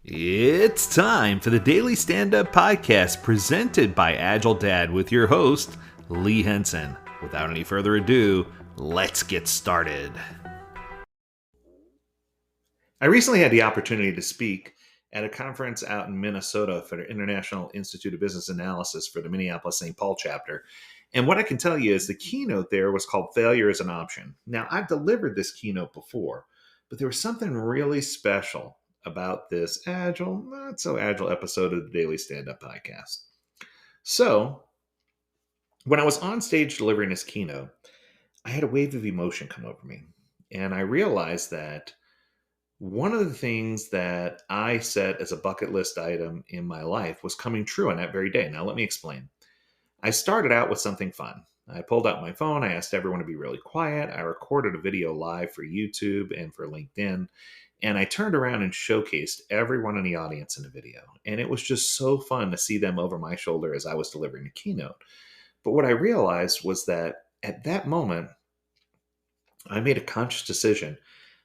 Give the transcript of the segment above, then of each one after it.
It's time for the Daily Stand Up Podcast presented by AgileDad with your host, Lee Henson. Without any further ado, let's get started. I recently had the opportunity to speak at a conference out in Minnesota for the International Institute of Business Analysis for the Minneapolis St. Paul chapter. And what I can tell you is the keynote there was called Failure is an Option. Now, I've delivered this keynote before, but there was something really special about this agile, not so agile episode of the Daily Stand Up Podcast. So, when I was on stage delivering this keynote, I had a wave of emotion come over me. And I realized that one of the things that I set as a bucket list item in my life was coming true on that very day. Now, let me explain. I started out with something fun. I pulled out my phone. I asked everyone to be really quiet. I recorded a video live for YouTube and for LinkedIn. And I turned around and showcased everyone in the audience in the video. And it was just so fun to see them over my shoulder as I was delivering the keynote. But what I realized was that at that moment, I made a conscious decision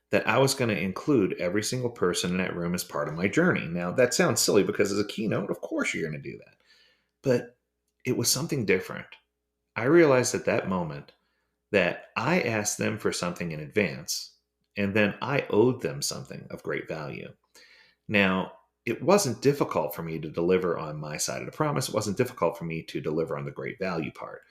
that I was going to include every single person in that room as part of my journey. Now, that sounds silly because as a keynote, of course you're going to do that. But it was something different. I realized at that moment that I asked them for something in advance, and then I owed them something of great value. Now, it wasn't difficult for me to deliver on my side of the promise. It wasn't difficult for me to deliver on the great value part.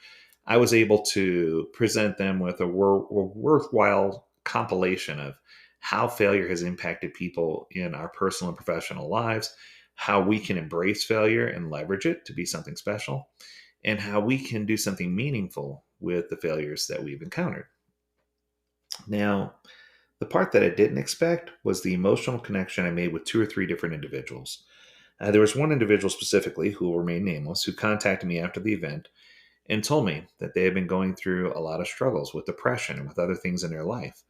I was able to present them with a worthwhile compilation of how failure has impacted people in our personal and professional lives, how we can embrace failure and leverage it to be something special, and how we can do something meaningful with the failures that we've encountered. Now, the part that I didn't expect was the emotional connection I made with two or three different individuals. There was one individual specifically, who will remain nameless, who contacted me after the event and told me that they had been going through a lot of struggles with depression and with other things in their life.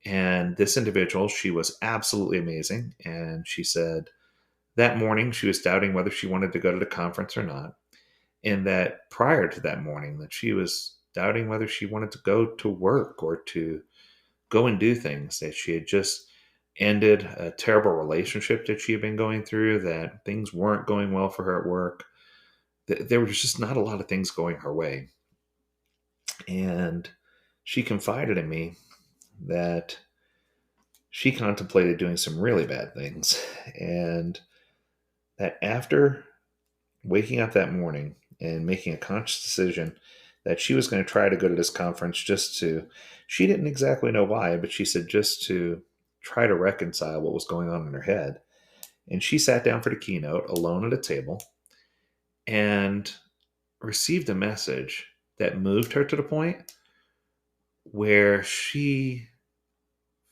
And this individual, she was absolutely amazing. And she said that morning she was doubting whether she wanted to go to the conference or not. And that prior to that morning, that she was doubting whether she wanted to go to work or to go and do things, that she had just ended a terrible relationship that she had been going through, that things weren't going well for her at work. There was just not a lot of things going her way. And she confided in me that she contemplated doing some really bad things. And that after waking up that morning and making a conscious decision that she was going to try to go to this conference she didn't exactly know why, but she said just to try to reconcile what was going on in her head. And she sat down for the keynote alone at a table and received a message that moved her to the point where she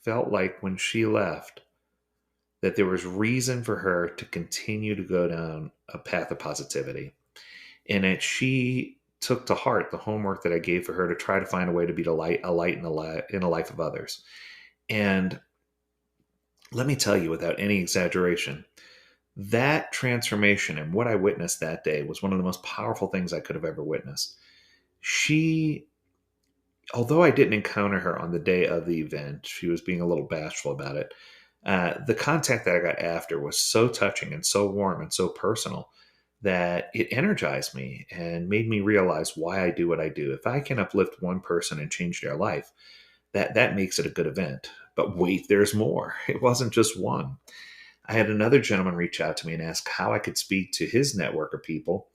felt like when she left that there was reason for her to continue to go down a path of positivity, and that she took to heart the homework that I gave for her to try to find a way to be a light in the life of others. And let me tell you, without any exaggeration, that transformation and what I witnessed that day was one of the most powerful things I could have ever witnessed. She Although I didn't encounter her on the day of the event, she was being a little bashful about it. The contact that I got after was so touching and so warm and so personal that it energized me and made me realize why I do what I do. If I can uplift one person and change their life, that makes it a good event. But wait, there's more. It wasn't just one. I had another gentleman reach out to me and ask how I could speak to his network of people,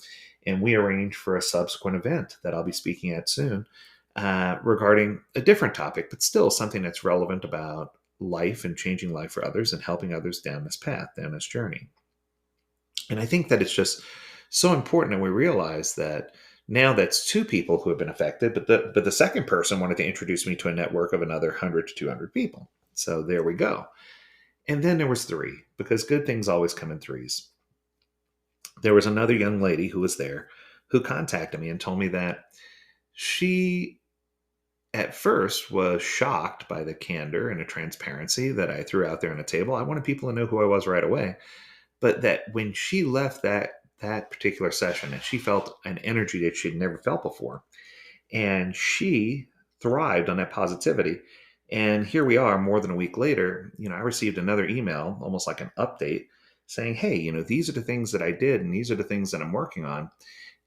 and we arranged for a subsequent event that I'll be speaking at soon regarding a different topic, but still something that's relevant about life and changing life for others and helping others down this path, down this journey. And I think that it's just so important that we realize that now that's two people who have been affected, but the second person wanted to introduce me to a network of another 100 to 200 people. So there we go. And then there was three, because good things always come in threes. There was another young lady who was there who contacted me and told me that she at first was shocked by the candor and the transparency that I threw out there on the table. I wanted people to know who I was right away. But that when she left that particular session, and she felt an energy that she'd never felt before. And she thrived on that positivity. And here we are more than a week later, I received another email, almost like an update, saying, hey, these are the things that I did and these are the things that I'm working on.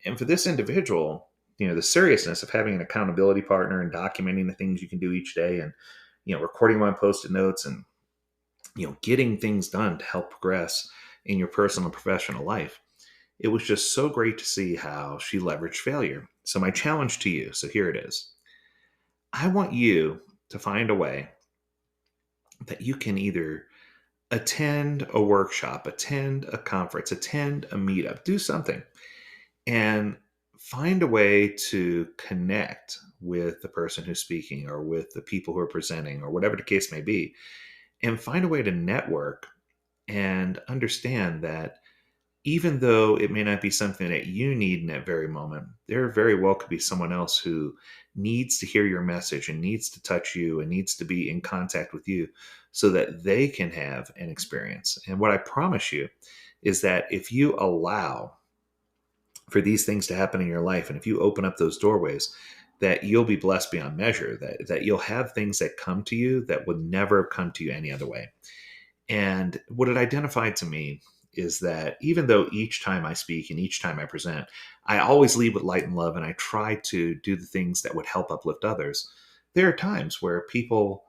And for this individual, the seriousness of having an accountability partner and documenting the things you can do each day and, recording them on post-it notes and, getting things done to help progress in your personal and professional life. It was just so great to see how she leveraged failure. So my challenge to you, so here it is. I want you to find a way that you can either attend a workshop, attend a conference, attend a meetup, do something, and find a way to connect with the person who's speaking or with the people who are presenting or whatever the case may be, and find a way to network and understand that even though it may not be something that you need in that very moment, there very well could be someone else who needs to hear your message and needs to touch you and needs to be in contact with you so that they can have an experience. And what I promise you is that if you allow for these things to happen in your life, and if you open up those doorways, that you'll be blessed beyond measure, that you'll have things that come to you that would never have come to you any other way. And what it identified to me is that even though each time I speak and each time I present, I always lead with light and love and I try to do the things that would help uplift others, there are times where people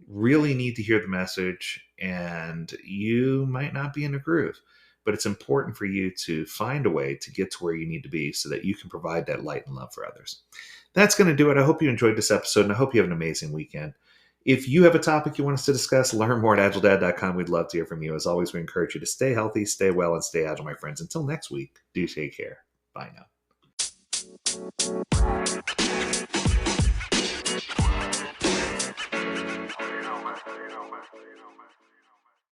really need to hear the message and you might not be in a groove. But it's important for you to find a way to get to where you need to be so that you can provide that light and love for others. That's going to do it. I hope you enjoyed this episode and I hope you have an amazing weekend. If you have a topic you want us to discuss, learn more at agiledad.com. We'd love to hear from you. As always, we encourage you to stay healthy, stay well, and stay agile, my friends. Until next week, do take care. Bye now.